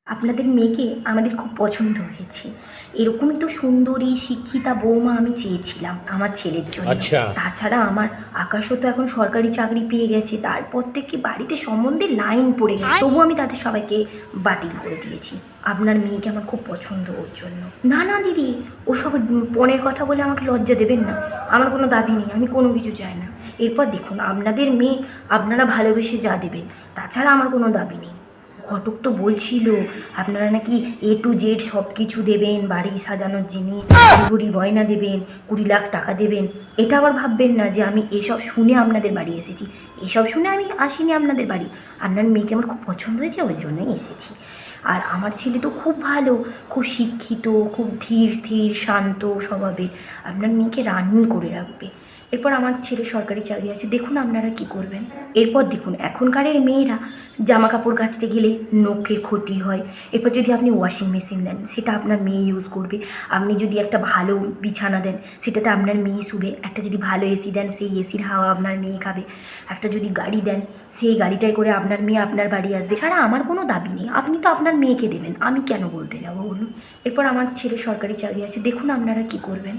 আপনাদের মেয়েকে আমাদের খুব পছন্দ হয়েছে। এরকমই তো সুন্দরী শিক্ষিতা বৌমা আমি চেয়েছিলাম আমার ছেলের জন্য। আচ্ছা। তাছাড়া আমার আকাশও তো এখন সরকারি চাকরি পেয়ে গেছে, তারপর থেকে বাড়িতে সম্বন্ধে লাইন পড়ে গেছে, তবু আমি তাদের সবাইকে বাতিল করে দিয়েছি। আপনার মেয়েকে আমার খুব পছন্দ ওর জন্য। না না দিদি, ওসব পণের কথা বলে আমাকে লজ্জা দেবেন না। আমার কোনো দাবি নেই, আমি কোনো কিছু চাই না। এরপর দেখুন আপনাদের মেয়ে আপনারা ভালোবেসে যা দেবেন, তাছাড়া আমার কোনো দাবি নেই। ঘটক তো বলছিল আপনারা নাকি A to Z সব কিছু দেবেন, বাড়ি সাজানোর জিনিস, ভরি গয়না দেবেন, 20 লাখ টাকা দেবেন। এটা আবার ভাববেন না যে আমি এসব শুনে আপনাদের বাড়ি এসেছি। এসব শুনে আমি আসিনি আপনাদের বাড়ি। আপনার মেয়েকে আমার খুব পছন্দ হয়েছে, ওই জন্যই এসেছি। আর আমার ছেলে তো খুব ভালো, খুব শিক্ষিত, খুব ধীর স্থির শান্ত স্বভাবের। আপনার মেয়েকে রানি করে রাখবে। এরপর আমার ছেলে সরকারি চাকরি আছে, দেখুন আপনারা কি করবেন। এরপর দেখুন এখনকারের মেয়েরা জামা কাপড় কাচতে গেলে নখের ক্ষতি হয়। এরপর যদি আপনি ওয়াশিং মেশিন দেন, সেটা আপনার মেয়ে ইউজ করবে। আপনি যদি একটা ভালো বিছানা দেন, সেটাতে আপনার মেয়ে শুবে। একটা যদি ভালো এসি দেন, সেই এসির হাওয়া আপনার মেয়ে খাবে। একটা যদি গাড়ি দেন, সেই গাড়িটায় করে আপনার মেয়ে আপনার বাড়ি আসবে। ছাড়া আমার কোনো দাবি নেই, আপনি তো আপনার মেয়েকে দেবেন, আমি কেন বলতে যাবো বলুন। এরপর আমার ছেলে সরকারি চাকরি আছে, দেখুন আপনারা কি করবেন।